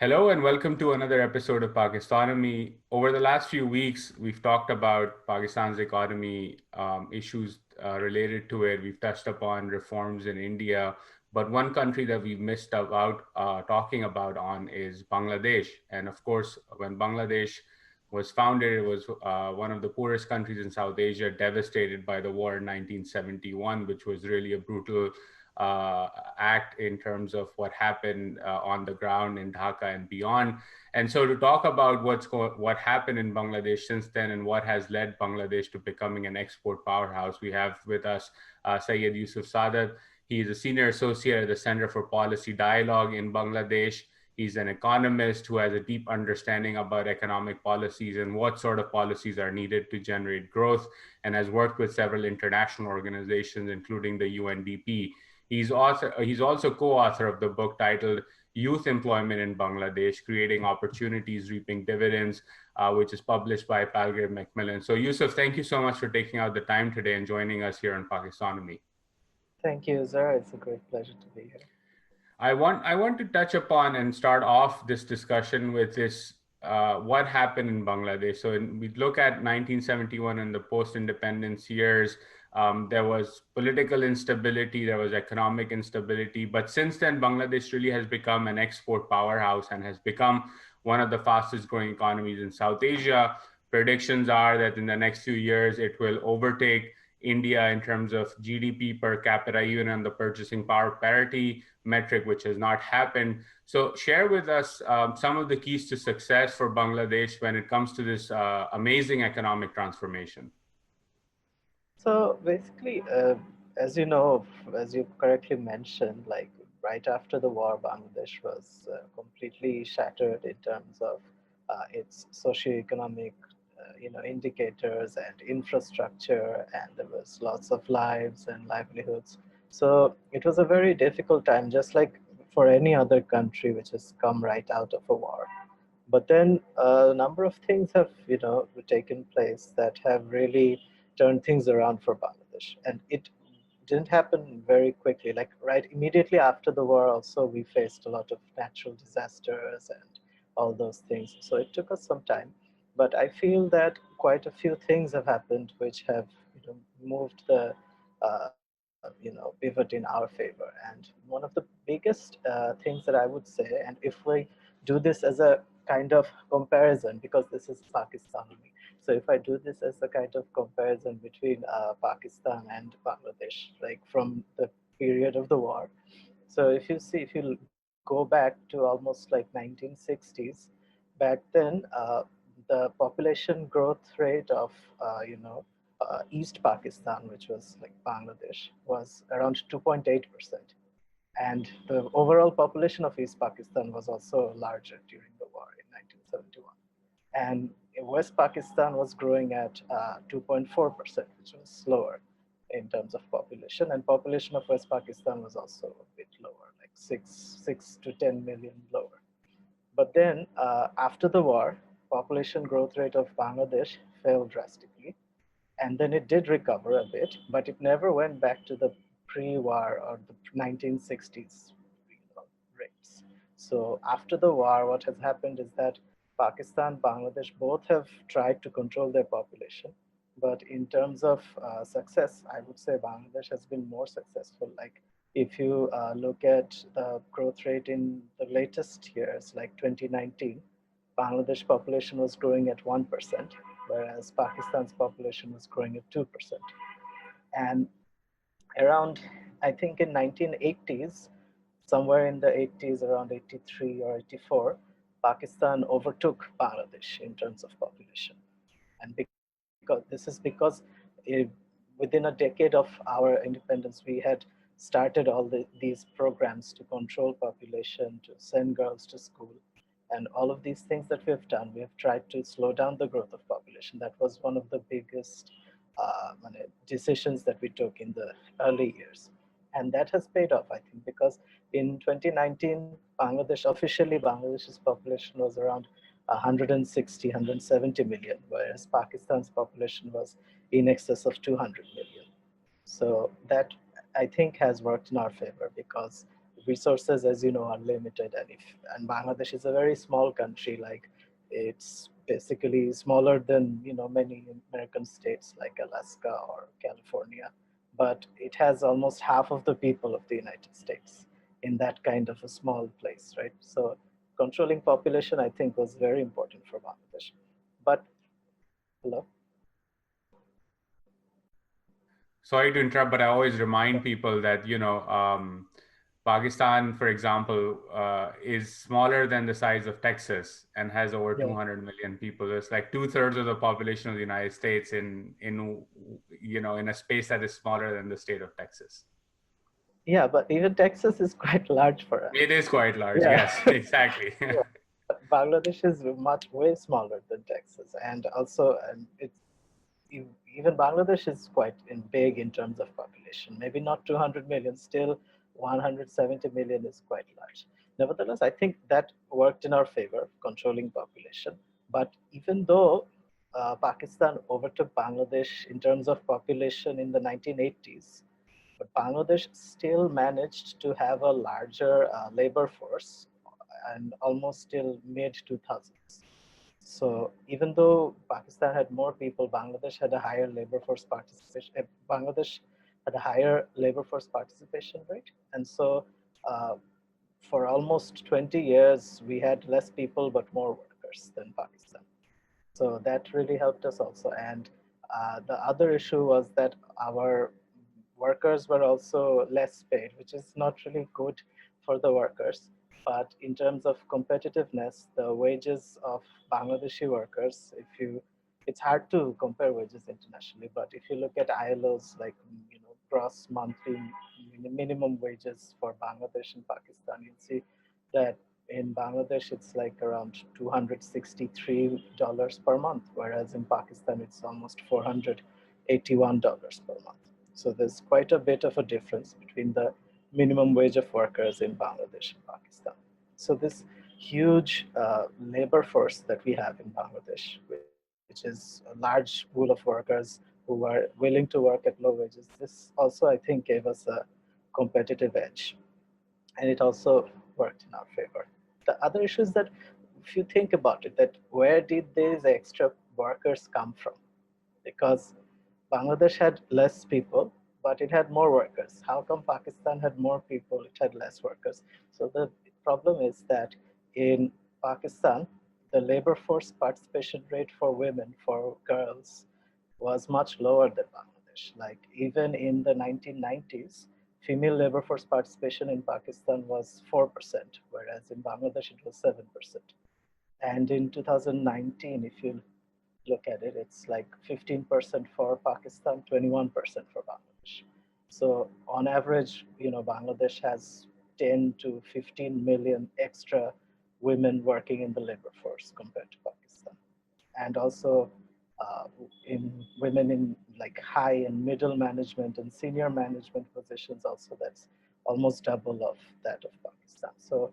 Hello and welcome to another episode of Pakistonomy. Over the last few weeks, we've talked about Pakistan's economy, issues related to it. We've touched upon reforms in India, but one country that we've missed about talking about on is Bangladesh. And of course, when Bangladesh was founded, it was one of the poorest countries in South Asia, devastated by the war in 1971, which was really a brutal uh, act in terms of what happened on the ground in Dhaka and beyond. And so, to talk about what happened in Bangladesh since then and what has led Bangladesh to becoming an export powerhouse, we have with us Syed Yusuf Saadat. He is a senior associate at the Center for Policy Dialogue in Bangladesh. He's an economist who has a deep understanding about economic policies and what sort of policies are needed to generate growth, and has worked with several international organizations, including the UNDP. He's also co-author of the book titled Youth Employment in Bangladesh: Creating Opportunities, Reaping Dividends, which is published by Palgrave Macmillan. So, Yusuf, thank you so much for taking out the time today and joining us here on Pakistonomy. Thank you, Uzair. It's a great pleasure to be here. I want to touch upon and start off this discussion with this what happened in Bangladesh. So we look at 1971 and the post-independence years. There was political instability, there was economic instability, but since then, Bangladesh really has become an export powerhouse and has become one of the fastest growing economies in South Asia. Predictions are that in the next few years, it will overtake India in terms of GDP per capita, even on the purchasing power parity metric, which has not happened. So, share with us some of the keys to success for Bangladesh when it comes to this amazing economic transformation. So basically, as you know, as you correctly mentioned, like right after the war, Bangladesh was completely shattered in terms of its socioeconomic, indicators and infrastructure, and there was lots of lives and livelihoods. So it was a very difficult time, just like for any other country which has come right out of a war. But then a number of things have, taken place that have really turned things around for Bangladesh. And it didn't happen very quickly. Like right immediately after the war, also we faced a lot of natural disasters and all those things. So it took us some time. But I feel that quite a few things have happened which have, moved the pivot in our favor. And one of the biggest things that I would say, and if we do this as a kind of comparison, because this is Pakistan only. So if I do this as a kind of comparison between Pakistan and Bangladesh, like from the period of the war. So if you see, if you go back to almost like 1960s, back then the population growth rate of East Pakistan, which was like Bangladesh, was around 2.8%. And the overall population of East Pakistan was also larger during the war in 1971. And West Pakistan was growing at 2.4%, which was slower in terms of population. And population of West Pakistan was also a bit lower, like 6 to 10 million lower. But then after the war, population growth rate of Bangladesh fell drastically, and then it did recover a bit, but it never went back to the pre-war or the 1960s rates. So after the war, what has happened is that Pakistan, Bangladesh both have tried to control their population, but in terms of success, I would say Bangladesh has been more successful. Like if you look at the growth rate in the latest years, like 2019, Bangladesh population was growing at 1%, whereas Pakistan's population was growing at 2%. And around, I think in 1980s, somewhere in the 80s, around 83 or 84, Pakistan overtook Bangladesh in terms of population. And because this is because within a decade of our independence, we had started all these programs to control population, to send girls to school, and all of these things that we have done. We have tried to slow down the growth of population. That was one of the biggest decisions that we took in the early years. And that has paid off, I think, because in 2019, Bangladesh's population was around 160, 170 million, whereas Pakistan's population was in excess of 200 million. So that, I think, has worked in our favor because resources, as you know, are limited, and Bangladesh is a very small country. Like, it's basically smaller than many American states like Alaska or California, but it has almost half of the people of the United States in that kind of a small place, right? So controlling population, I think, was very important for Bangladesh. But hello. Sorry to interrupt, but I always remind people that, Pakistan, for example, is smaller than the size of Texas and has over Yeah. 200 million people. It's like two-thirds of the population of the United States in a space that is smaller than the state of Texas. Yeah, but even Texas is quite large for us. It is quite large. Yeah. Yes, exactly. Yeah. Bangladesh is much way smaller than Texas, and also even Bangladesh is quite big in terms of population. Maybe not 200 million, still 170 million is quite large. Nevertheless, I think that worked in our favor, controlling population. But even though Pakistan overtook Bangladesh in terms of population in the 1980s, but Bangladesh still managed to have a larger labor force and almost till mid 2000s. So even though Pakistan had more people, Bangladesh had a higher labor force participation. Bangladesh had a higher labor force participation rate, and so uh, for almost 20 years we had less people but more workers than Pakistan. So that really helped us also. And the other issue was that our workers were also less paid, which is not really good for the workers. But in terms of competitiveness, the wages of Bangladeshi workers, it's hard to compare wages internationally. But if you look at ILO's, like, gross monthly minimum wages for Bangladesh and Pakistan, you'll see that in Bangladesh it's like around $263 per month, whereas in Pakistan it's almost $481 per month. So there's quite a bit of a difference between the minimum wage of workers in Bangladesh and Pakistan. So this huge labor force that we have in Bangladesh, which is a large pool of workers who are willing to work at low wages, this also, I think, gave us a competitive edge, and it also worked in our favor. The other issue is that if you think about it, that where did these extra workers come from? Because Bangladesh had less people, but it had more workers. How come Pakistan had more people, it had less workers? So the problem is that in Pakistan, the labor force participation rate for women, for girls, was much lower than Bangladesh. Like, even in the 1990s, female labor force participation in Pakistan was 4%, whereas in Bangladesh it was 7%. And in 2019, if you look at it, it's like 15% for Pakistan, 21% for Bangladesh. So on average, Bangladesh has 10 to 15 million extra women working in the labor force compared to Pakistan. And also uh, in women in like high and middle management and senior management positions, also that's almost double of that of Pakistan. So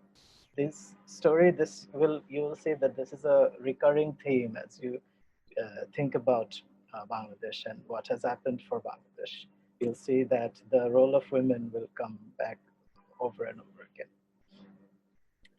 this story, this will you will see that this is a recurring theme as you think about Bangladesh and what has happened for Bangladesh. You'll see that the role of women will come back over and over again.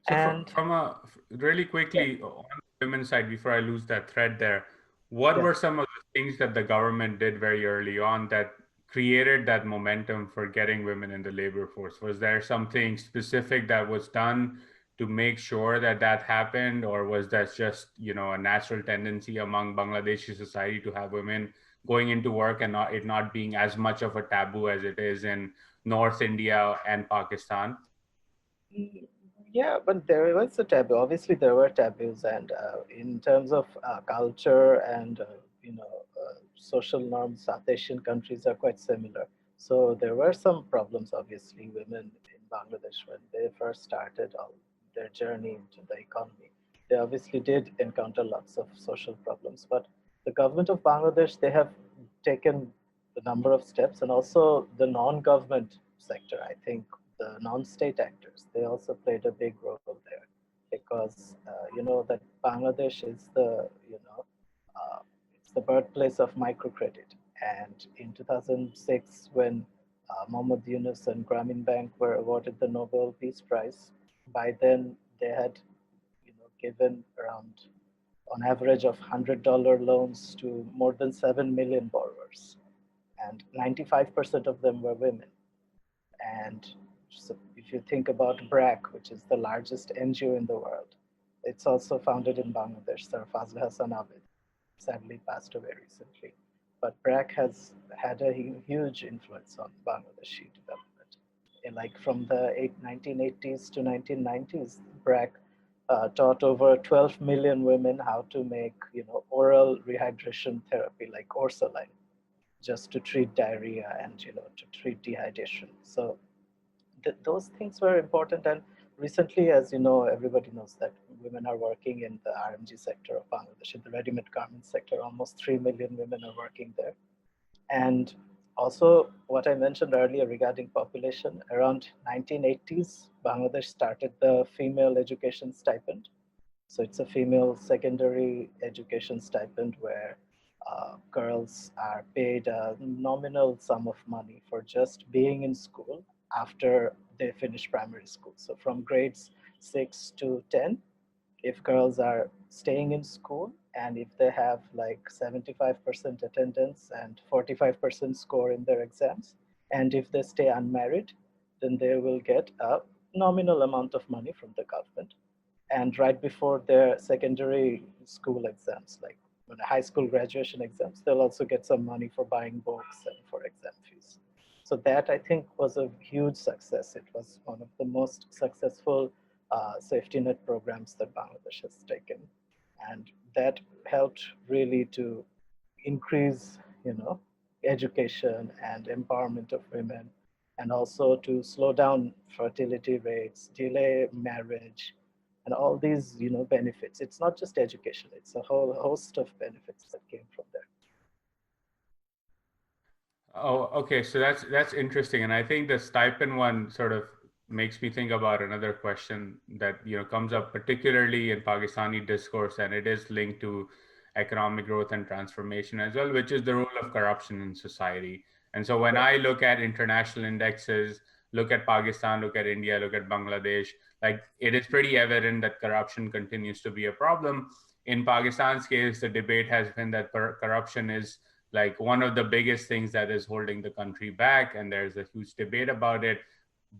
So And from a really yeah, quickly on the women's side, before I lose that thread there, what yeah. were some of the things that the government did very early on that created that momentum for getting women in the labor force? Was there something specific that was done to make sure that that happened, or was that just, a natural tendency among Bangladeshi society to have women going into work and it not being as much of a taboo as it is in North India and Pakistan? Mm, yeah, but there was a taboo. Obviously, there were taboos, and in terms of culture and social norms, South Asian countries are quite similar. So there were some problems. Obviously, women in Bangladesh, when they first started all their journey into the economy, they obviously did encounter lots of social problems. But the government of Bangladesh, they have taken a number of steps, and also the non-government sector, I think the non-state actors, they also played a big role there, because you know that Bangladesh is the it's the birthplace of microcredit. And in 2006, when Mohammad Yunus and Grameen Bank were awarded the Nobel Peace Prize. By then, they had, given around, on average, of $100 loans to more than 7 million borrowers, and 95% of them were women. And so if you think about BRAC, which is the largest NGO in the world, it's also founded in Bangladesh. Sir Fazl Hassan Abid sadly passed away recently. But BRAC has had a huge influence on Bangladeshi development. Like from the 1980s to 1990s, BRAC taught over 12 million women how to make, oral rehydration therapy like Orsaline, just to treat diarrhea and to treat dehydration. So those things were important. And recently, as you know, everybody knows that women are working in the RMG sector of Bangladesh, in the ready-made garment sector. Almost 3 million women are working there. And also, what I mentioned earlier regarding population, around 1980s, Bangladesh started the female education stipend. So it's a female secondary education stipend where girls are paid a nominal sum of money for just being in school after they finish primary school. So from grades 6 to 10, if girls are staying in school and if they have like 75% attendance and 45% score in their exams, and if they stay unmarried, then they will get a nominal amount of money from the government. And right before their secondary school exams, like when high school graduation exams, they'll also get some money for buying books and for exam fees. So that, I think, was a huge success. It was one of the most successful safety net programs that Bangladesh has taken, and that helped really to increase, education and empowerment of women, and also to slow down fertility rates, delay marriage, and all these, benefits. It's not just education; it's a whole host of benefits that came from there. Oh, okay. So that's interesting, and I think the stipend one sort of makes me think about another question that comes up particularly in Pakistani discourse, and it is linked to economic growth and transformation as well, which is the role of corruption in society. And so when Right. I look at international indexes, look at Pakistan, look at India, look at Bangladesh, like it is pretty evident that corruption continues to be a problem. In Pakistan's case, the debate has been that corruption is like one of the biggest things that is holding the country back, and there's a huge debate about it.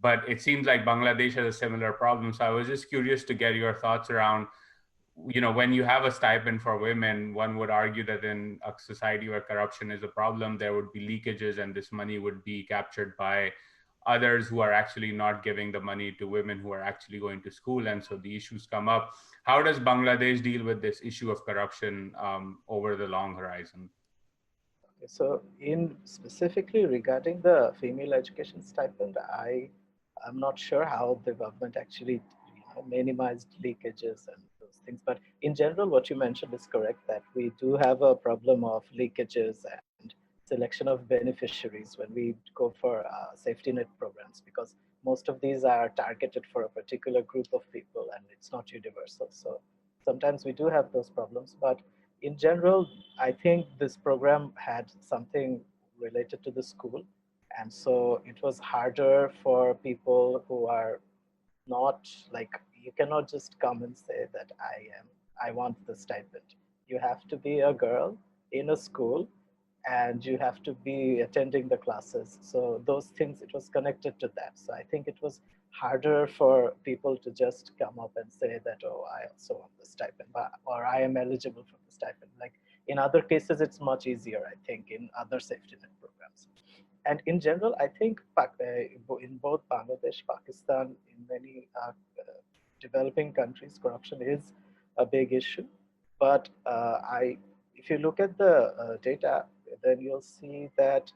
But it seems like Bangladesh has a similar problem. So I was just curious to get your thoughts around, when you have a stipend for women, one would argue that in a society where corruption is a problem, there would be leakages and this money would be captured by others who are actually not giving the money to women who are actually going to school. And so the issues come up. How does Bangladesh deal with this issue of corruption over the long horizon? Okay, so in specifically regarding the female education stipend, I'm not sure how the government actually minimized leakages and those things. But in general, what you mentioned is correct, that we do have a problem of leakages and selection of beneficiaries when we go for safety net programs, because most of these are targeted for a particular group of people and it's not universal. So sometimes we do have those problems, but in general, I think this program had something related to the school. And so it was harder for people who are not, like, you cannot just come and say that I want the stipend. You have to be a girl in a school and you have to be attending the classes. So those things, it was connected to that. So I think it was harder for people to just come up and say that, oh, I also want the stipend, or I am eligible for the stipend. Like in other cases, it's much easier, I think, in other safety net programs. And in general, I think in both Bangladesh, Pakistan, in many developing countries, corruption is a big issue. But if you look at the data, then you'll see that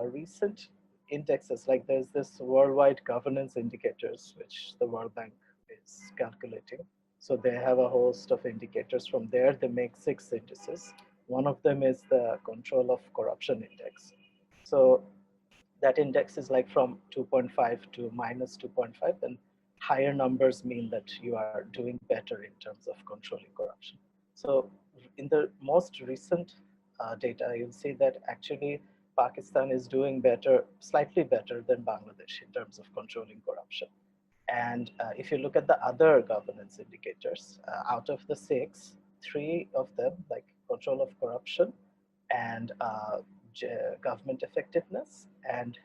recent indexes, like there's this worldwide governance indicators, which the World Bank is calculating. So they have a host of indicators. From there, they make 6 indices. One of them is the control of corruption index. So that index is like from 2.5 to minus 2.5, and higher numbers mean that you are doing better in terms of controlling corruption. So in the most recent data, you'll see that actually Pakistan is doing better, slightly better than Bangladesh in terms of controlling corruption. And if you look at the other governance indicators, out of the six, three of them, like control of corruption and government effectiveness and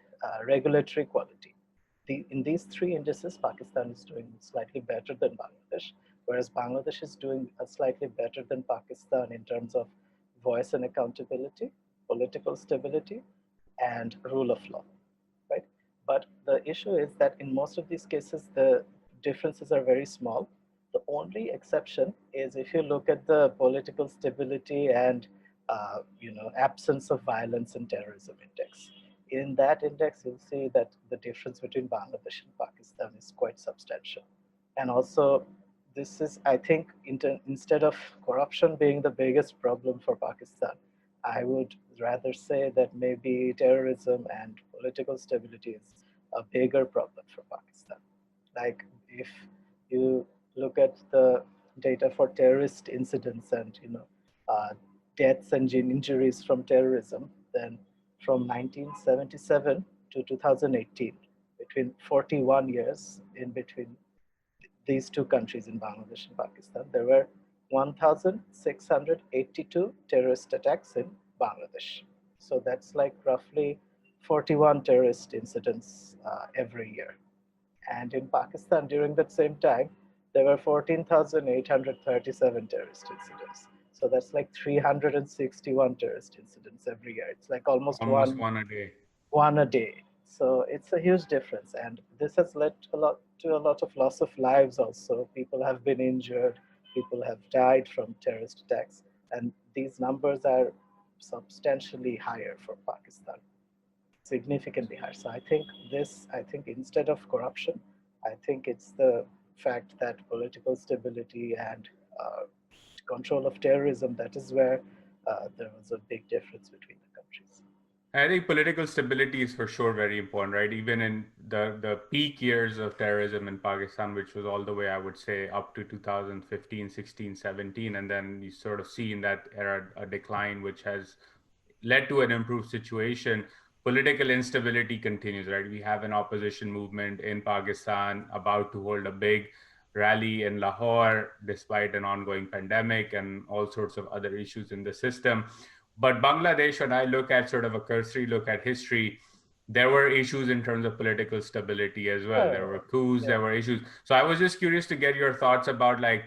regulatory quality, in these three indices, Pakistan is doing slightly better than Bangladesh, whereas Bangladesh is doing slightly better than Pakistan in terms of voice and accountability, political stability, and rule of law, right? But the issue is that in most of these cases, the differences are very small. The only exception is if you look at the political stability and absence of violence and terrorism index. In that index, you'll see that the difference between Bangladesh and Pakistan is quite substantial. And also, this is, I think, instead of corruption being the biggest problem for Pakistan, I would rather say that maybe terrorism and political stability is a bigger problem for Pakistan. Like if you look at the data for terrorist incidents and uh, deaths and injuries from terrorism, then from 1977 to 2018, between 41 years in between these two countries in Bangladesh and Pakistan, there were 1,682 terrorist attacks in Bangladesh. So that's like roughly 41 terrorist incidents every year. And in Pakistan, during that same time, there were 14,837 terrorist incidents. So that's like 361 terrorist incidents every year. It's like almost Almost one a day. one a day. So it's a huge difference, and this has led to a lot of loss of lives. Also, people have been injured, people have died from terrorist attacks, and these numbers are substantially higher for Pakistan, significantly higher. So I think instead of corruption, I think it's the fact that political stability and uh, control of terrorism, that is where there was a big difference between the countries. I think political stability is for sure very important, right? Even in the peak years of terrorism in Pakistan, which was all the way, I would say, up to 2015, 16, 17, and then you sort of see in that era a decline, which has led to an improved situation. Political instability continues, right? We have an opposition movement in Pakistan about to hold a big rally in Lahore, despite an ongoing pandemic and all sorts of other issues in the system. But Bangladesh, when I look at sort of a cursory look at history, there were issues in terms of political stability as well. There were Yeah, coups, yeah. there were issues. So I was just curious to get your thoughts about like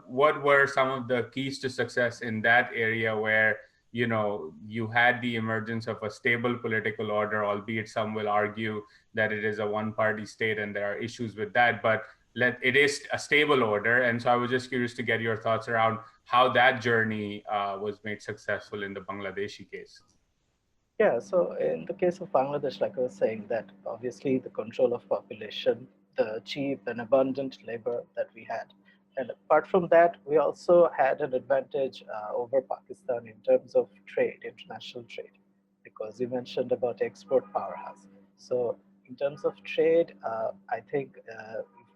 what were some of the keys to success in that area where you had the emergence of a stable political order, albeit some will argue that it is a one party state and there are issues with that, but it is a stable order. And so I was just curious to get your thoughts around how that journey was made successful in the Bangladeshi case. Yeah, so in the case of Bangladesh, like I was saying, that obviously the control of population, the cheap and abundant labor that we had. And apart from that, we also had an advantage over Pakistan in terms of trade, international trade, because you mentioned about export powerhouse. So in terms of trade, I think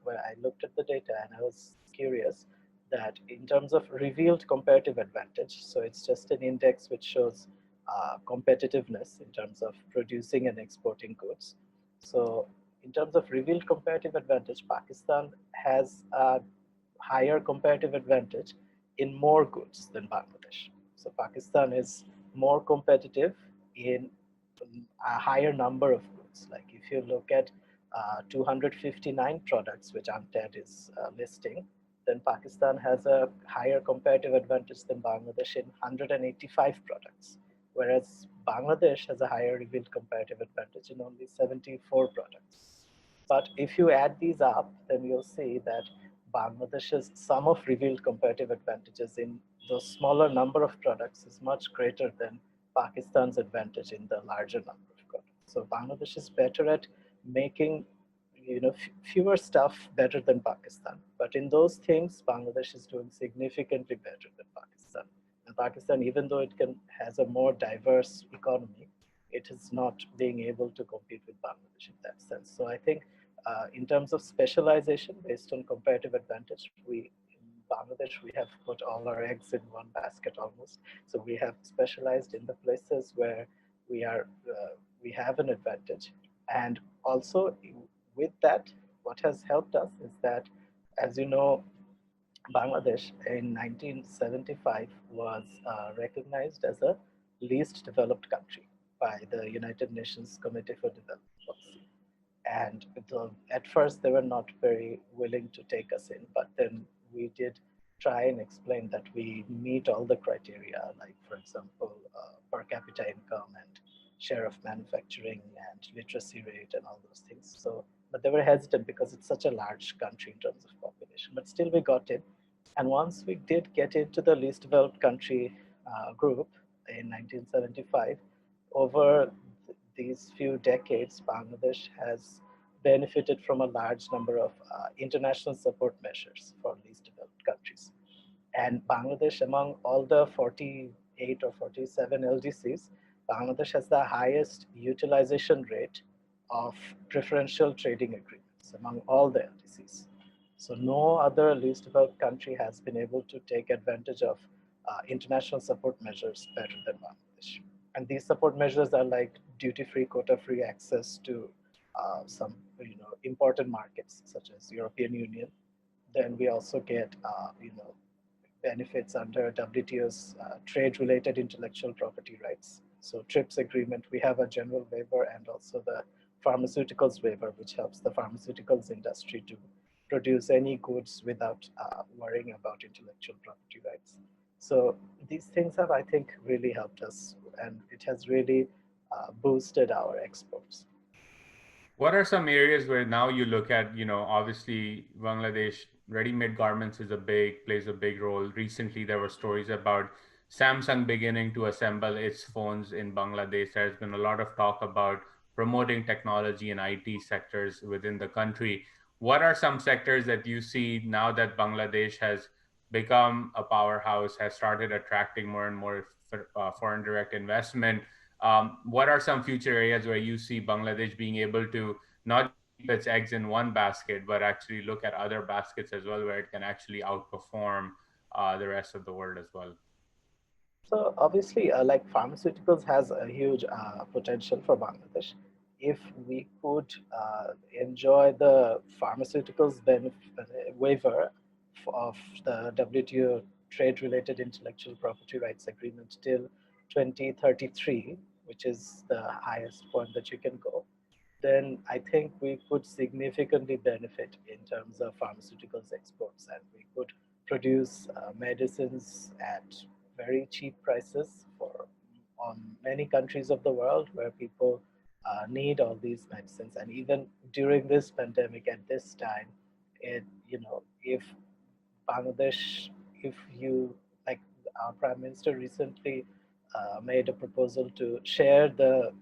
when I looked at the data and I was curious that in terms of revealed comparative advantage, so it's just an index which shows competitiveness in terms of producing and exporting goods. So, in terms of revealed comparative advantage, Pakistan has a higher comparative advantage in more goods than Bangladesh. So, Pakistan is more competitive in a higher number of goods. Like if you look at 259 products which UNTAD is listing, then Pakistan has a higher comparative advantage than Bangladesh in 185 products, whereas Bangladesh has a higher revealed comparative advantage in only 74 products. But if you add these up, then you'll see that Bangladesh's sum of revealed comparative advantages in those smaller number of products is much greater than Pakistan's advantage in the larger number of products. So Bangladesh is better at making fewer stuff better than Pakistan. But in those things, Bangladesh is doing significantly better than Pakistan. And Pakistan, even though it can has a more diverse economy, it is not being able to compete with Bangladesh in that sense. So I think in terms of specialization based on comparative advantage, we in Bangladesh we have put all our eggs in one basket almost. So we have specialized in the places where we have an advantage. And also with that, what has helped us is that, as you know, Bangladesh in 1975 was recognized as a least developed country by the United Nations Committee for Development Policy. And at first, they were not very willing to take us in, but then we did try and explain that we meet all the criteria, like, for example, per capita income and share of manufacturing and literacy rate and all those things. So, but they were hesitant because it's such a large country in terms of population. But still, we got in. And once we did get into the least developed country group in 1975, over these few decades, Bangladesh has benefited from a large number of international support measures for least developed countries. And Bangladesh, among all the 48 or 47 LDCs, Bangladesh has the highest utilization rate of preferential trading agreements among all the LDCs. So no other least developed country has been able to take advantage of international support measures better than Bangladesh. And these support measures are like duty-free, quota-free access to some important markets such as European Union. Then we also get benefits under WTO's trade-related intellectual property rights. So TRIPS agreement, we have a general waiver and also the pharmaceuticals waiver, which helps the pharmaceuticals industry to produce any goods without worrying about intellectual property rights. So these things have, I think, really helped us, and it has really boosted our exports. What are some areas where now you look at, obviously Bangladesh ready-made garments plays a big role. Recently, there were stories about Samsung beginning to assemble its phones in Bangladesh. There's been a lot of talk about promoting technology and IT sectors within the country. What are some sectors that you see now that Bangladesh has become a powerhouse, has started attracting more and more foreign direct investment? What are some future areas where you see Bangladesh being able to not just keep its eggs in one basket, but actually look at other baskets as well, where it can actually outperform the rest of the world as well? So obviously, like pharmaceuticals has a huge potential for Bangladesh. If we could enjoy the pharmaceuticals waiver of the WTO trade-related intellectual property rights agreement till 2033, which is the highest point that you can go, then I think we could significantly benefit in terms of pharmaceuticals exports, and we could produce medicines at very cheap prices for on many countries of the world where people need all these medicines. And even during this pandemic, at this time, if Bangladesh, if you like, our prime minister recently made a proposal to share the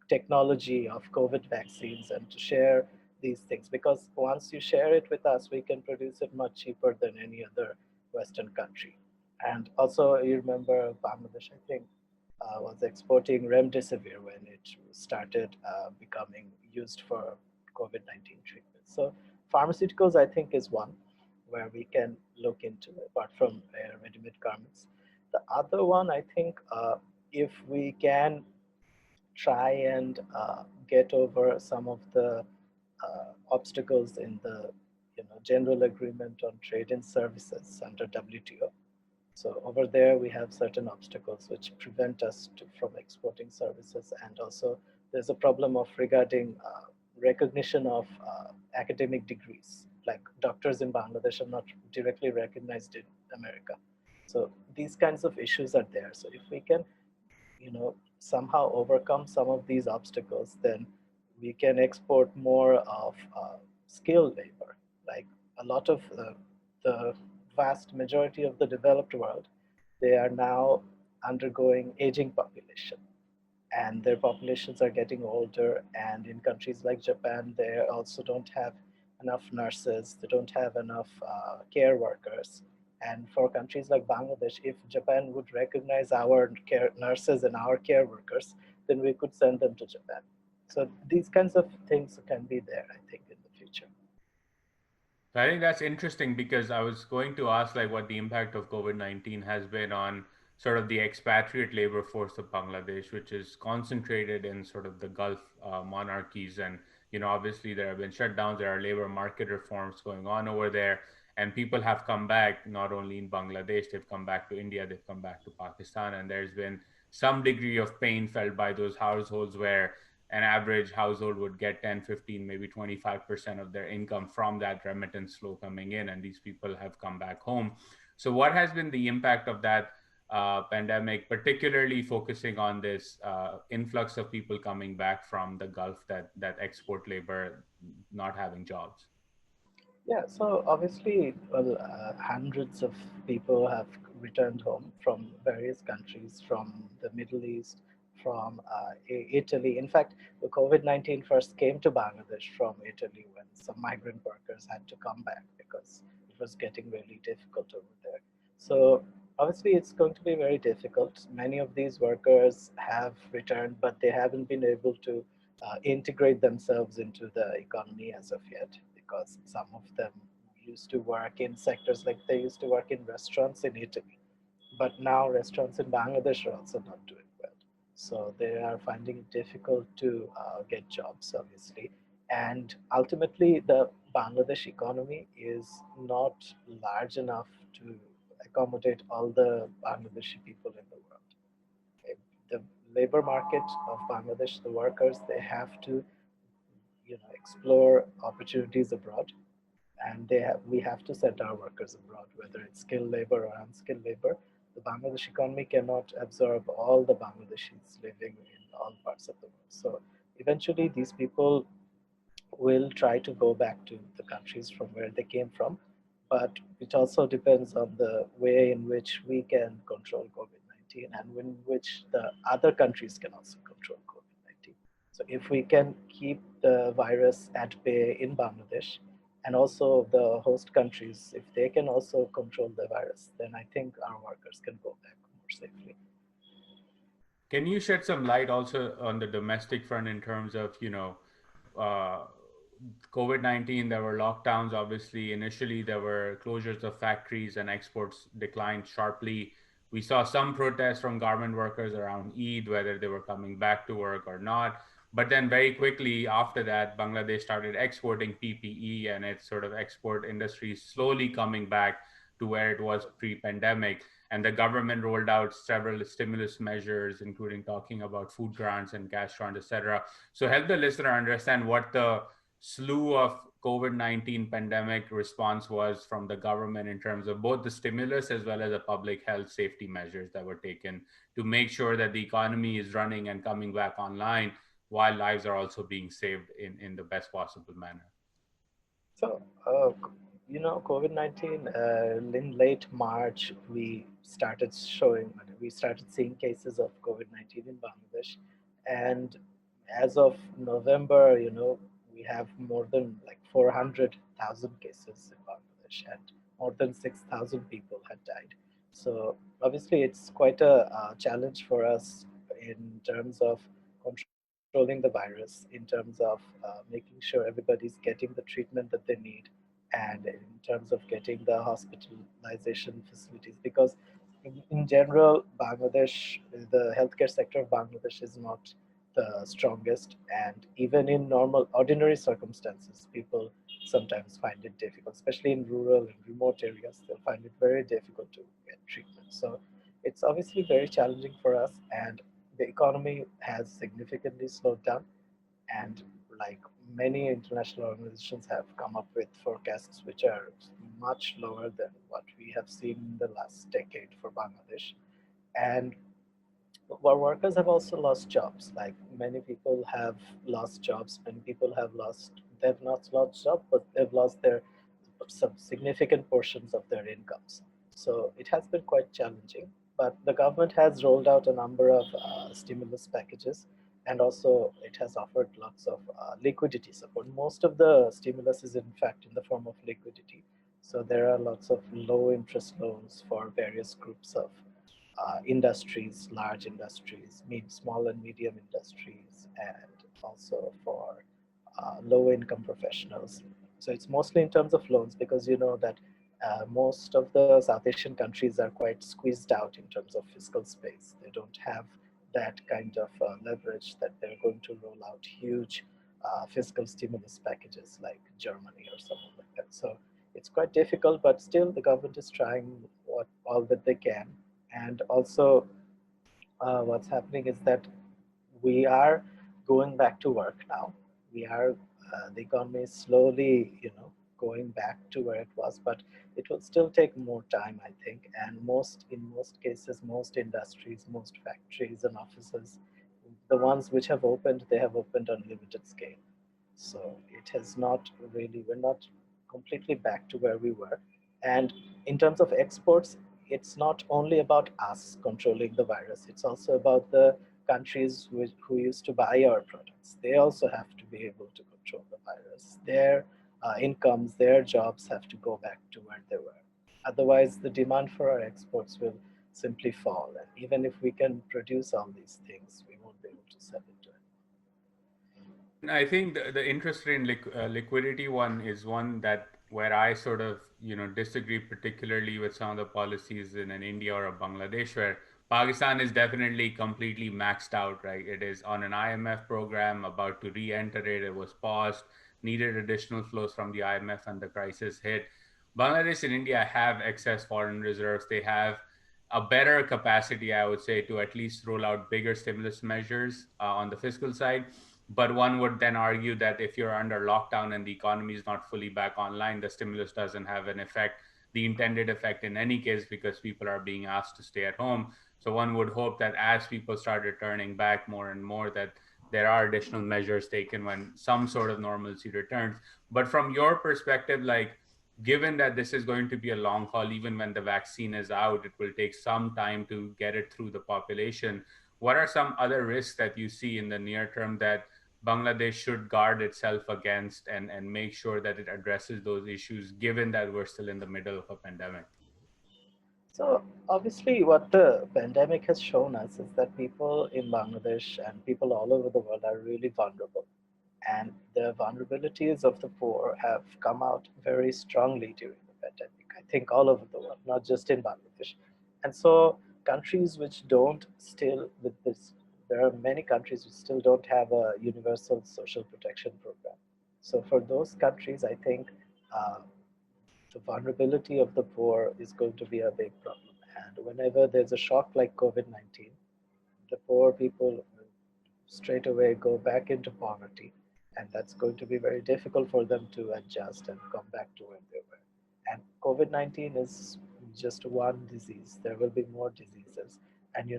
technology of COVID vaccines and to share these things, because once you share it with us, we can produce it much cheaper than any other Western country. And also, you remember Bangladesh, I think, was exporting remdesivir when it started becoming used for COVID-19 treatment. So pharmaceuticals, I think, is one where we can look into, apart from ready-made garments. The other one, I think, if we can try and get over some of the obstacles in the general agreement on trade and services under WTO. So over there, we have certain obstacles which prevent us from exporting services, and also there's a problem of regarding recognition of academic degrees. Like doctors in Bangladesh are not directly recognized in America. So these kinds of issues are there. So if we can, somehow overcome some of these obstacles, then we can export more of skilled labor. Like a lot of the vast majority of the developed world, they are now undergoing aging population, and their populations are getting older. And in countries like Japan, they also don't have enough nurses, they don't have enough care workers. And for countries like Bangladesh, if Japan would recognize our care nurses and our care workers, then we could send them to Japan. So these kinds of things can be there, I think, in the future. So I think that's interesting because I was going to ask like what the impact of COVID-19 has been on sort of the expatriate labor force of Bangladesh, which is concentrated in sort of the Gulf monarchies. And, obviously there have been shutdowns, there are labor market reforms going on over there. And people have come back, not only in Bangladesh, they've come back to India, they've come back to Pakistan. And there's been some degree of pain felt by those households where an average household would get 10, 15, maybe 25% of their income from that remittance flow coming in. And these people have come back home. So, what has been the impact of that pandemic, particularly focusing on this influx of people coming back from the Gulf, that export labor not having jobs? Yeah, so obviously, well, hundreds of people have returned home from various countries, from the Middle East, from Italy. In fact, the COVID-19 first came to Bangladesh from Italy when some migrant workers had to come back because it was getting really difficult over there. So obviously, it's going to be very difficult. Many of these workers have returned, but they haven't been able to integrate themselves into the economy as of yet, because some of them used to work in sectors like they used to work in restaurants in Italy, but now restaurants in Bangladesh are also not doing well. So they are finding it difficult to get jobs, obviously. And ultimately, the Bangladesh economy is not large enough to accommodate all the Bangladeshi people in the world. The labor market of Bangladesh, the workers, they have to explore opportunities abroad, and we have to send our workers abroad, whether it's skilled labor or unskilled labor. The Bangladesh economy cannot absorb all the Bangladeshis living in all parts of the world. So eventually, these people will try to go back to the countries from where they came from. But it also depends on the way in which we can control COVID-19 and in which the other countries can also control COVID-19. So if we can keep the virus at bay in Bangladesh, and also the host countries, if they can also control the virus, then I think our workers can go back more safely. Can you shed some light also on the domestic front in terms of, uh, COVID-19? There were lockdowns, obviously. Initially, there were closures of factories and exports declined sharply. We saw some protests from garment workers around Eid, whether they were coming back to work or not. But then, very quickly after that, Bangladesh started exporting PPE, and its sort of export industry slowly coming back to where it was pre pandemic. And the government rolled out several stimulus measures, including talking about food grants and cash grants, etc. So help the listener understand what the slew of COVID-19 pandemic response was from the government in terms of both the stimulus as well as the public health safety measures that were taken to make sure that the economy is running and coming back online while lives are also being saved in the best possible manner. So, COVID-19, in late March, we started seeing cases of COVID-19 in Bangladesh. And as of November, we have more than like 400,000 cases in Bangladesh, and more than 6,000 people had died. So, obviously, it's quite a challenge for us in terms of controlling the virus, in terms of making sure everybody's getting the treatment that they need, and in terms of getting the hospitalization facilities. Because in general, Bangladesh, the healthcare sector of Bangladesh is not the strongest, and even in normal, ordinary circumstances, people sometimes find it difficult, especially in rural and remote areas. They'll find it very difficult to get treatment. So it's obviously very challenging for us, and the economy has significantly slowed down. And like many international organizations have come up with forecasts which are much lower than what we have seen in the last decade for Bangladesh. And our workers have also lost jobs. Like many people have lost jobs. Many people have lost. They've not lost jobs, but they've lost their some significant portions of their incomes. So it has been quite challenging. But the government has rolled out a number of stimulus packages, and also it has offered lots of liquidity support. Most of the stimulus is in fact in the form of liquidity. So there are lots of low interest loans for various groups of industries, large industries, small and medium industries, and also for low income professionals. So it's mostly in terms of loans, because you know that Most of the South Asian countries are quite squeezed out in terms of fiscal space. They don't have that kind of leverage that they're going to roll out huge fiscal stimulus packages like Germany or something like that. So it's quite difficult, but still the government is trying what all that they can. And also, what's happening is that we are going back to work now. We are The economy is slowly, going back to where it was, but it will still take more time, I think. And in most cases, most industries, most factories and offices, the ones which have opened, they have opened on limited scale. So it has not really, we're not completely back to where we were. And in terms of exports, it's not only about us controlling the virus, it's also about the countries who used to buy our products. They also have to be able to control the virus. Their incomes, their jobs have to go back to where they were. Otherwise, the demand for our exports will simply fall. And even if we can produce all these things, we won't be able to sell it to And I think the interest in liquidity one is one that where I sort of disagree, particularly with some of the policies in an India or a Bangladesh, where Pakistan is definitely completely maxed out. Right, it is on an IMF program, about to re-enter it. It was paused, needed additional flows from the IMF, and the crisis hit. Bangladesh and India have excess foreign reserves. They have a better capacity, I would say, to at least roll out bigger stimulus measures on the fiscal side. But one would then argue that if you're under lockdown and the economy is not fully back online, the stimulus doesn't have an effect, the intended effect in any case, because people are being asked to stay at home. So one would hope that as people start returning back more and more, that there are additional measures taken when some sort of normalcy returns. But from your perspective, like, given that this is going to be a long haul, even when the vaccine is out, it will take some time to get it through the population. What are some other risks that you see in the near term that Bangladesh should guard itself against, and make sure that it addresses those issues, given that we're still in the middle of a pandemic? So obviously, what the pandemic has shown us is that people in Bangladesh and people all over the world are really vulnerable, and the vulnerabilities of the poor have come out very strongly during the pandemic. I think all over the world, not just in Bangladesh. And so countries which don't still with this, there are many countries which still don't have a universal social protection program. So for those countries, I think. The vulnerability of the poor is going to be a big problem. And whenever there's a shock like COVID 19, the poor people will straight away go back into poverty. And that's going to be very difficult for them to adjust and come back to where they were. And COVID 19 is just one disease. There will be more diseases. And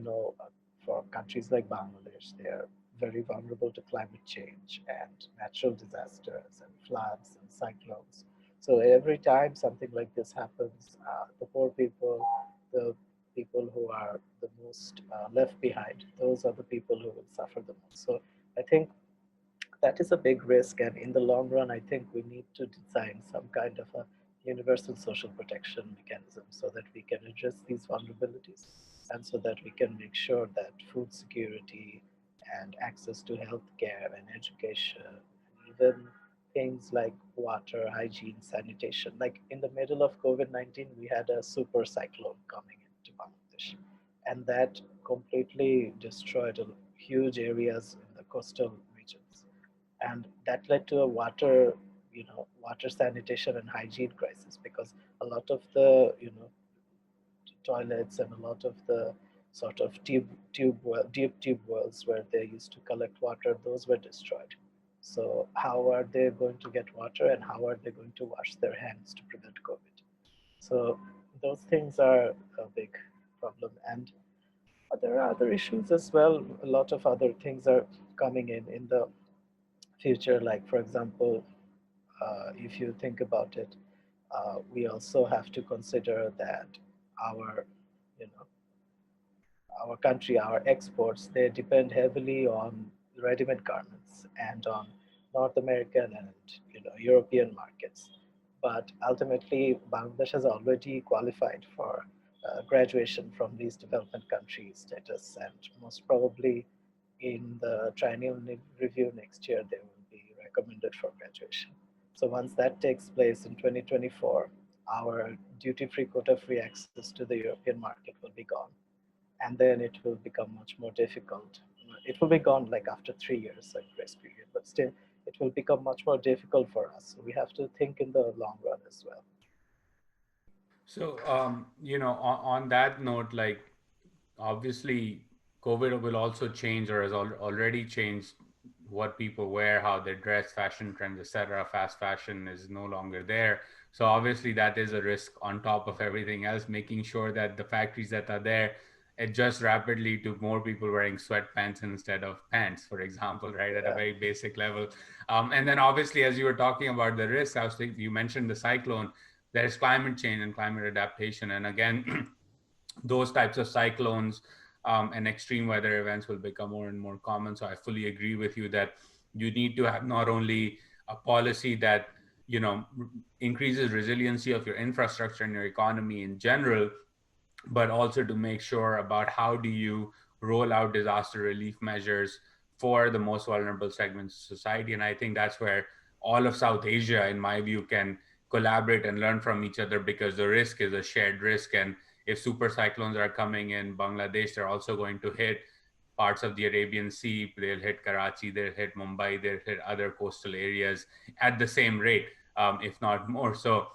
for countries like Bangladesh, they are very vulnerable to climate change and natural disasters and floods and cyclones. So every time something like this happens, the poor people, the people who are the most left behind, those are the people who will suffer the most. So I think that is a big risk. And in the long run, I think we need to design some kind of a universal social protection mechanism so that we can address these vulnerabilities and so that we can make sure that food security and access to healthcare and education, and even things like water, hygiene, sanitation. Like in the middle of COVID 19, we had a super cyclone coming into Bangladesh, and that completely destroyed huge areas in the coastal regions, and that led to a water sanitation and hygiene crisis, because a lot of the toilets and a lot of the sort of deep tube wells where they used to collect water, those were destroyed. So how are they going to get water, and how are they going to wash their hands to prevent COVID? So those things are a big problem. And there are other issues as well. A lot of other things are coming in the future. Like, for example, if you think about it, we also have to consider that our, you know, our country, our exports, they depend heavily on ready-made garments and on North American and European markets. But ultimately, Bangladesh has already qualified for graduation from these development country status, and most probably in the triennial review next year, they will be recommended for graduation. So once that takes place in 2024, our duty-free, quota-free access to the European market will be gone, and then it will become much more difficult. It will be gone like after 3 years, like grace period, but still, it will become much more difficult for us. So we have to think in the long run as well. So, on that note, like obviously COVID will also change or has already changed what people wear, how they dress, fashion trends, etc. Fast fashion is no longer there. So obviously that is a risk on top of everything else, making sure that the factories that are there adjust rapidly to more people wearing sweatpants instead of pants, for example, right, at a Yeah. very basic level. And then obviously, as you were talking about the risks, I was thinking, you mentioned the cyclone. There's climate change and climate adaptation. And again, those types of cyclones and extreme weather events will become more and more common. So I fully agree with you that you need to have not only a policy that increases resiliency of your infrastructure and your economy in general, but also to make sure about how do you roll out disaster relief measures for the most vulnerable segments of society. And I think that's where all of South Asia, in my view, can collaborate and learn from each other, because the risk is a shared risk. And if super cyclones are coming in Bangladesh, they're also going to hit parts of the Arabian Sea. They'll hit Karachi, they'll hit Mumbai, they'll hit other coastal areas at the same rate, if not more. So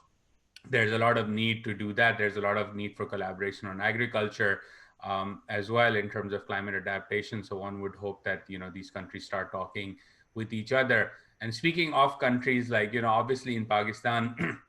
there's a lot of need to do that. There's a lot of need for collaboration on agriculture, as well, in terms of climate adaptation. So one would hope that these countries start talking with each other. And speaking of countries, like obviously in Pakistan,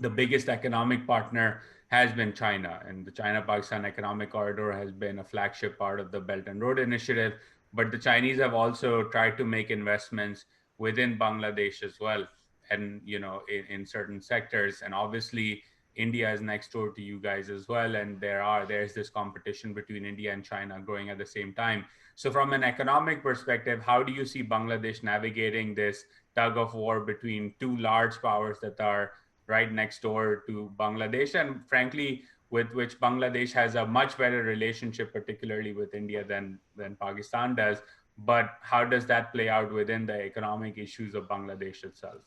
the biggest economic partner has been China, and the China-Pakistan Economic Corridor has been a flagship part of the Belt and Road Initiative. But the Chinese have also tried to make investments within Bangladesh as well, and in certain sectors. And obviously, India is next door to you guys as well, and there's this competition between India and China growing at the same time. So, from an economic perspective, how do you see Bangladesh navigating this tug of war between two large powers that are right next door to Bangladesh, and frankly, with which Bangladesh has a much better relationship, particularly with India, than Pakistan does? But how does that play out within the economic issues of Bangladesh itself?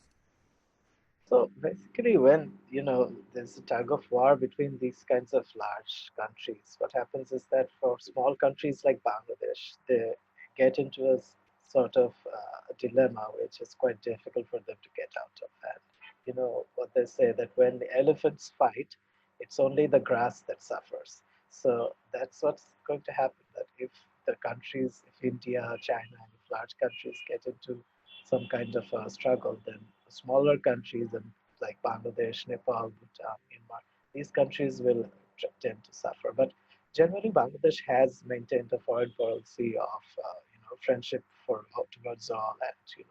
So basically, when there's a tug of war between these kinds of large countries, what happens is that for small countries like Bangladesh, they get into a sort of dilemma, which is quite difficult for them to get out of. And what they say, that when the elephants fight, it's only the grass that suffers. So that's what's going to happen. That if the countries, if India, China, and if large countries get into some kind of a struggle, then smaller countries and like Bangladesh, Nepal, Bhutan, Myanmar, these countries will tend to suffer. But generally, Bangladesh has maintained a foreign policy of friendship towards all, and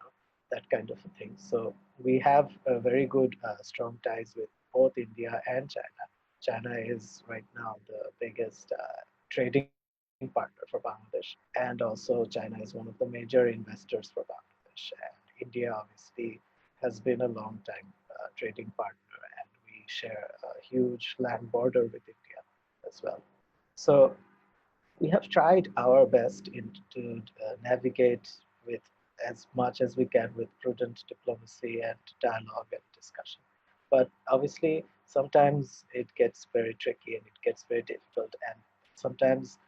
that kind of a thing. So we have a very good strong ties with both India and China. China is right now the biggest trading partner for Bangladesh, and also China is one of the major investors for Bangladesh. And India obviously has been a long time trading partner, and we share a huge land border with India as well. So we have tried our best to navigate with as much as we can with prudent diplomacy and dialogue and discussion. But obviously, sometimes it gets very tricky and it gets very difficult. And sometimes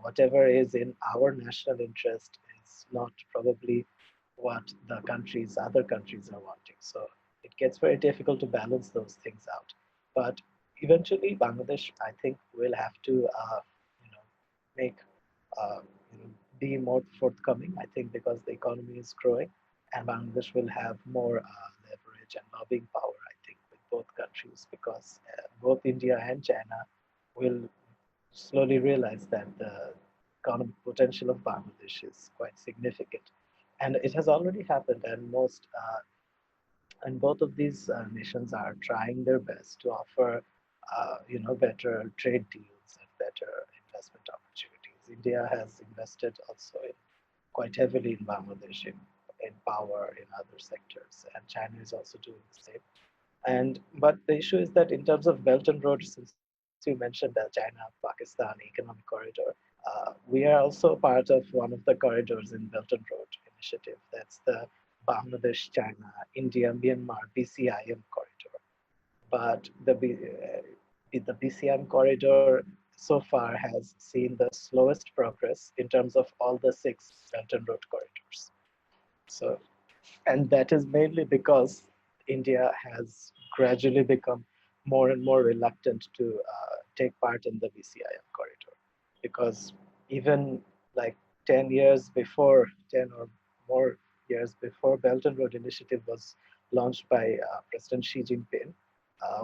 whatever is in our national interest is not probably what the other countries are wanting. So it gets very difficult to balance those things out. But eventually, Bangladesh, I think, will have to you know, make uh, be more forthcoming. I think because the economy is growing, and Bangladesh will have more leverage and lobbying power. I think with both countries, because both India and China will slowly realize that the economic potential of Bangladesh is quite significant, and it has already happened. And both of these nations are trying their best to offer better trade deals and better investment opportunities. India has invested also quite heavily in Bangladesh in power in other sectors, and China is also doing the same. And but the issue is that in terms of Belt and Road, since you mentioned the China-Pakistan Economic Corridor, we are also part of one of the corridors in Belt and Road initiative. That's the Bangladesh, China, India, Myanmar BCIM corridor. but the BCM corridor so far has seen the slowest progress in terms of all the six Belt and Road corridors. So, and that is mainly because India has gradually become more and more reluctant to take part in the BCIM corridor, because even like 10 years before, 10 or more years before Belt and Road Initiative was launched by President Xi Jinping,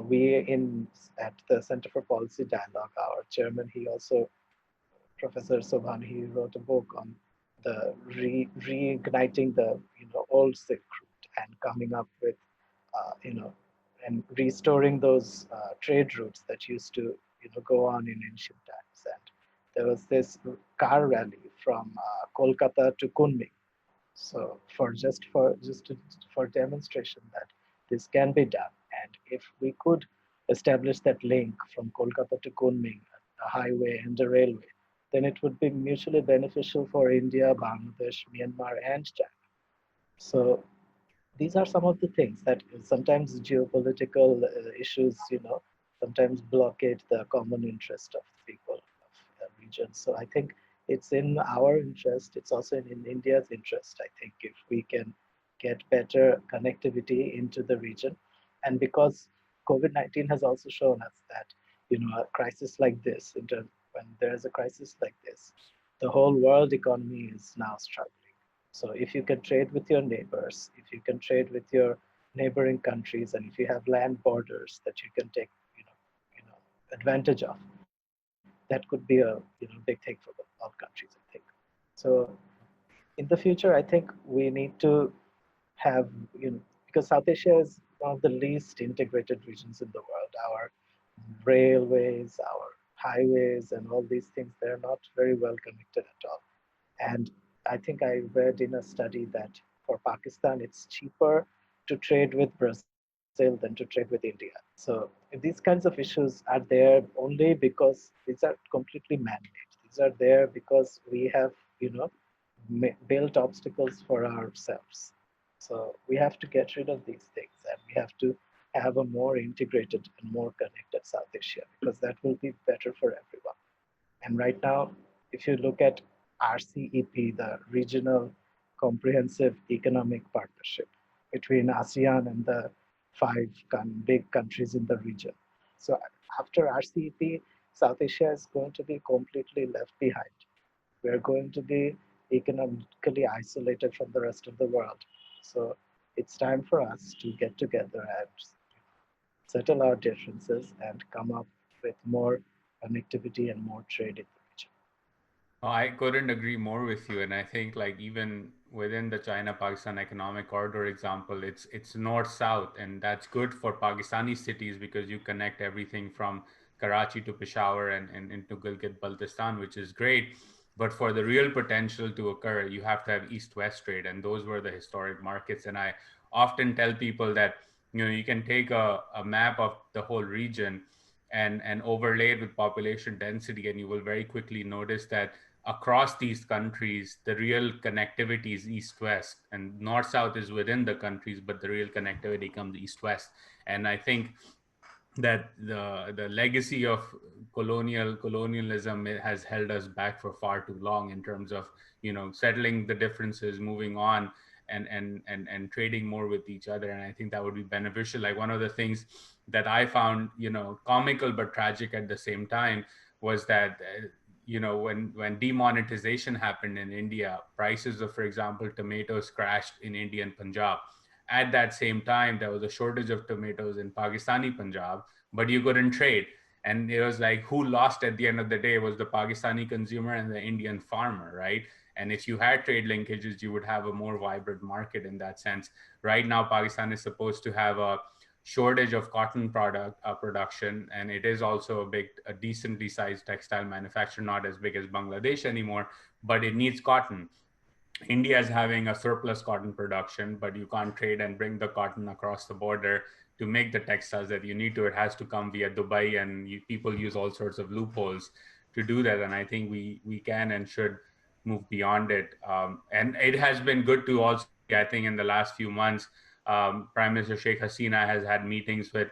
we in at the Center for Policy Dialogue, our chairman, he also Professor Sobhan, he wrote a book on the reigniting the old Silk Route and coming up with and restoring those trade routes that used to go on in ancient times. And there was this car rally from Kolkata to Kunming. So for demonstration that this can be done, and if we could establish that link from Kolkata to Kunming, a highway and a railway, then it would be mutually beneficial for India, Bangladesh, Myanmar, and China. So these are some of the things that sometimes geopolitical issues, sometimes blockade the common interest of people of the region. So I think it's in our interest. It's also in India's interest. I think if we can get better connectivity into the region, and because COVID-19 has also shown us that a crisis like this, when there is a crisis like this, the whole world economy is now struggling. So if you can trade with your neighbors, if you can trade with your neighboring countries, and if you have land borders that you can take, advantage of, that could be a big thing for all countries, I think. So in the future, I think we need to have, because South Asia is one of the least integrated regions in the world. Our railways, our highways, and all these things, they're not very well connected at all. And I think I read in a study that for Pakistan, it's cheaper to trade with Brazil than to trade with India. So these kinds of issues are there only because these are completely man-made. These are there because we have, you know, built obstacles for ourselves. So we have to get rid of these things, and we have to have a more integrated and more connected South Asia, because that will be better for everyone. And right now, if you look at RCEP, the Regional Comprehensive Economic Partnership between ASEAN and the five big countries in the region. So after RCEP, South Asia is going to be completely left behind. We're going to be economically isolated from the rest of the world. So it's time for us to get together and settle our differences and come up with more connectivity and more trade in the region. Oh, I couldn't agree more with you, and I think like even within the China-Pakistan economic corridor example, it's north-south, and that's good for Pakistani cities because you connect everything from Karachi to Peshawar and into Gilgit-Baltistan, which is great. But for the real potential to occur, you have to have east-west trade, and those were the historic markets. And I often tell people that you can take a map of the whole region and overlay it with population density, and you will very quickly notice that across these countries, the real connectivity is east west, and north south is within the countries, but the real connectivity comes east west. And I think that the legacy of colonialism has held us back for far too long in terms of settling the differences, moving on, and trading more with each other. And I think that would be beneficial. Like one of the things that I found comical but tragic at the same time was that when demonetization happened in India, prices of, for example, tomatoes crashed in Indian Punjab. At that same time, there was a shortage of tomatoes in Pakistani Punjab, but you couldn't trade. And it was like who lost at the end of the day was the Pakistani consumer and the Indian farmer, right? And if you had trade linkages, you would have a more vibrant market in that sense. Right now, Pakistan is supposed to have a shortage of cotton production, and it is also a decently sized textile manufacturer, not as big as Bangladesh anymore, but it needs cotton. India is having a surplus cotton production, but you can't trade and bring the cotton across the border to make the textiles that you need to. It has to come via Dubai, and people use all sorts of loopholes to do that. And I think we can and should move beyond it. And it has been good to also see, I think, in the last few months, Prime Minister Sheikh Hasina has had meetings with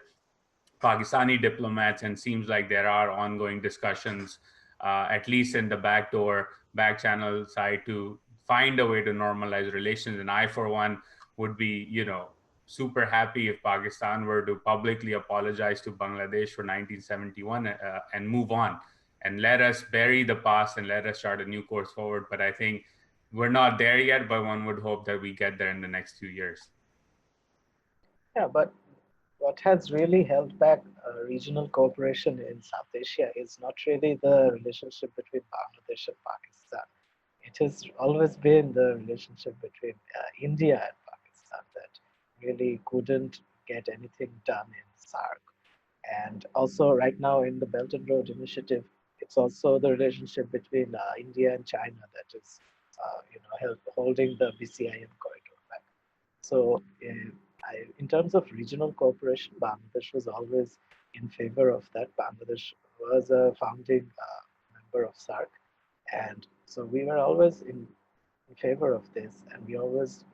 Pakistani diplomats, and seems like there are ongoing discussions, at least in the back channel side, to find a way to normalize relations. And I, for one, would be, super happy if Pakistan were to publicly apologize to Bangladesh for 1971 and move on and let us bury the past and let us chart a new course forward. But I think we're not there yet, but one would hope that we get there in the next few years. Yeah, but what has really held back regional cooperation in South Asia is not really the relationship between Bangladesh and Pakistan. It has always been the relationship between India and Pakistan that really couldn't get anything done in SARC. And also, right now in the Belt and Road Initiative, it's also the relationship between India and China that is, holding the BCIM corridor back. So, in terms of regional cooperation, Bangladesh was always in favor of that. Bangladesh was a founding member of SARC, and so we were always in favor of this, and we always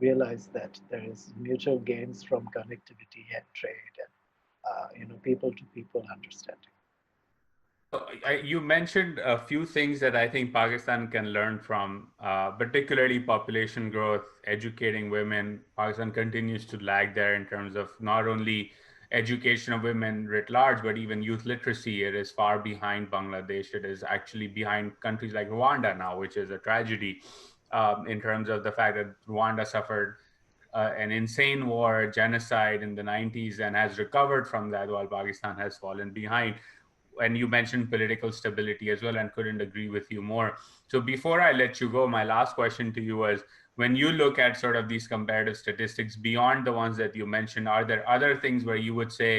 realized that there is mutual gains from connectivity and trade and people to people understanding. You mentioned a few things that I think Pakistan can learn from, particularly population growth, educating women. Pakistan continues to lag there in terms of not only education of women writ large, but even youth literacy. It is far behind Bangladesh. It is actually behind countries like Rwanda now, which is a tragedy in terms of the fact that Rwanda suffered an insane war, genocide in the 90s, and has recovered from that while Pakistan has fallen behind. And you mentioned political stability as well, and couldn't agree with you more. So before I let you go, my last question to you was, when you look at sort of these comparative statistics beyond the ones that you mentioned, are there other things where you would say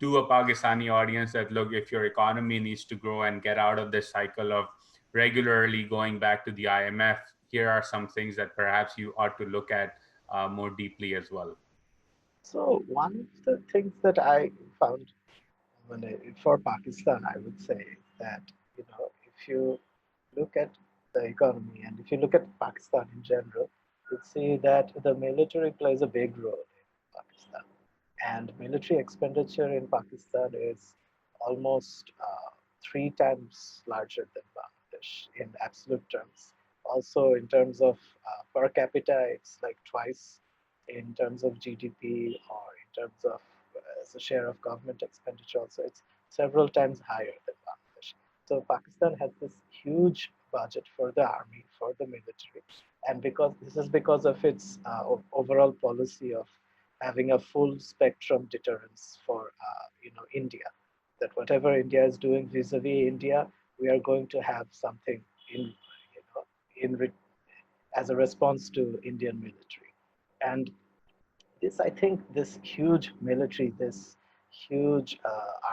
to a Pakistani audience that, look, if your economy needs to grow and get out of this cycle of regularly going back to the IMF, here are some things that perhaps you ought to look at more deeply as well? So one of the things that I found for Pakistan, I would say that if you look at the economy and if you look at Pakistan in general, you'd see that the military plays a big role in Pakistan, and military expenditure in Pakistan is almost 3 times larger than Bangladesh in absolute terms. Also, in terms of per capita, it's like twice in terms of GDP or in terms of as a share of government expenditure. Also, it's several times higher than Bangladesh. So Pakistan has this huge budget for the army, for the military, and because this is because of its overall policy of having a full spectrum deterrence for India. That whatever India is doing vis-a-vis India, we are going to have something in as a response to Indian military. And this, I think, this huge military, this huge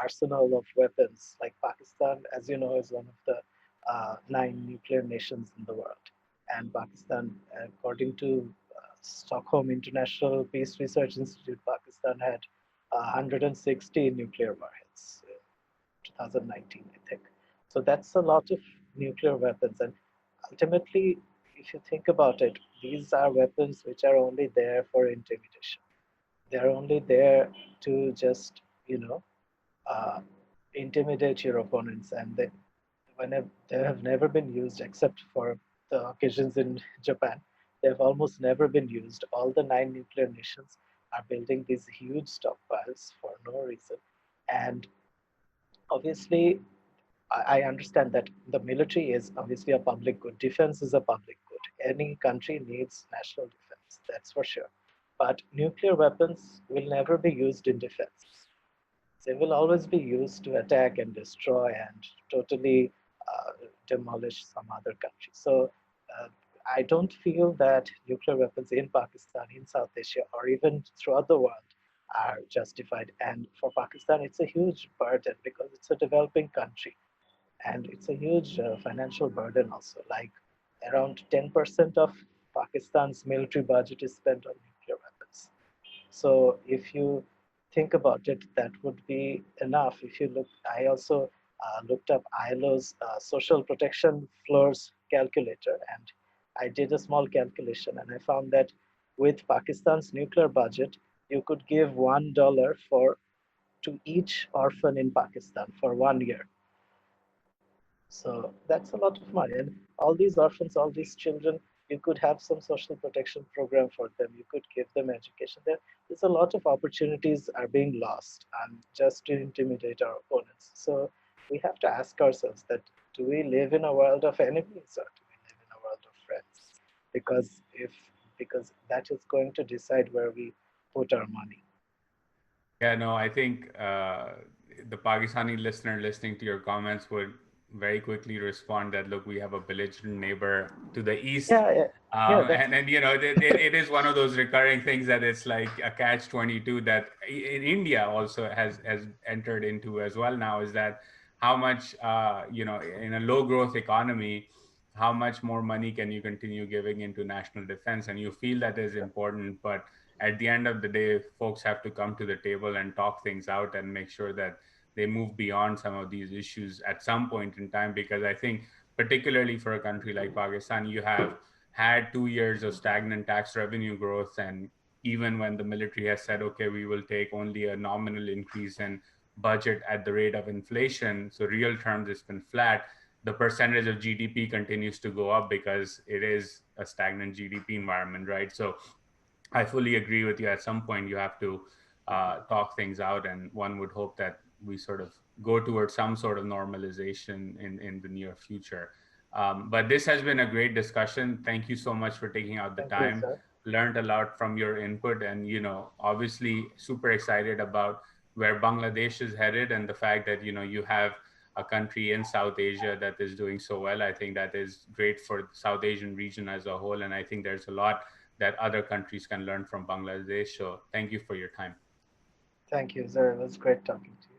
arsenal of weapons, like Pakistan, as you know, is one of the 9 nuclear nations in the world. And Pakistan, according to Stockholm International Peace Research Institute, Pakistan had 160 nuclear warheads in 2019, I think. So that's a lot of nuclear weapons. And ultimately, if you think about it, these are weapons which are only there for intimidation. They're only there to just, uh, intimidate your opponents. And they have never been used except for the occasions in Japan. They've almost never been used. All the 9 nuclear nations are building these huge stockpiles for no reason. And obviously, I understand that the military is obviously a public good. Defense is a public good. Any country needs national defense, that's for sure. But nuclear weapons will never be used in defense. They will always be used to attack and destroy and totally demolish some other country. So uh, I don't feel that nuclear weapons in Pakistan, in South Asia, or even throughout the world are justified. And for Pakistan, it's a huge burden because it's a developing country and it's a huge financial burden also. Like around 10% of Pakistan's military budget is spent on nuclear weapons. So if you think about it, that would be enough. If you look, I also looked up ILO's social protection floors calculator, and I did a small calculation, and I found that with Pakistan's nuclear budget, you could give $1 for to each orphan in Pakistan for 1 year. So that's a lot of money. And all these orphans, all these children, you could have some social protection program for them. You could give them education. There's a lot of opportunities are being lost and just to intimidate our opponents. So we have to ask ourselves that do we live in a world of enemies or do we live in a world of friends? Because if because that is going to decide where we put our money. Yeah, no, I think the Pakistani listener listening to your comments would very quickly respond that, look, we have a belligerent neighbor to the east. Yeah, yeah, yeah. That's And you know, it is one of those recurring things that it's like a catch 22 that in India also has entered into as well now, is that how much, you know, in a low growth economy, how much more money can you continue giving into national defense? And you feel that is important, but at the end of the day, folks have to come to the table and talk things out and make sure that they move beyond some of these issues at some point in time. Because I think, particularly for a country like Pakistan, you have had 2 years of stagnant tax revenue growth. And even when the military has said, okay, we will take only a nominal increase in budget at the rate of inflation, so real terms, it's been flat. The percentage of GDP continues to go up because it is a stagnant GDP environment, right? So I fully agree with you. At some point, you have to talk things out, and one would hope that we sort of go towards some sort of normalization in the near future. But this has been a great discussion. Thank you so much for taking out the thank you, time. sir. Learned a lot from your input, and you know, obviously, super excited about where Bangladesh is headed, and the fact that you know you have a country in South Asia that is doing so well. I think that is great for the South Asian region as a whole, and I think there's a lot that other countries can learn from Bangladesh. So thank you for your time. Thank you, sir. It was great talking to you.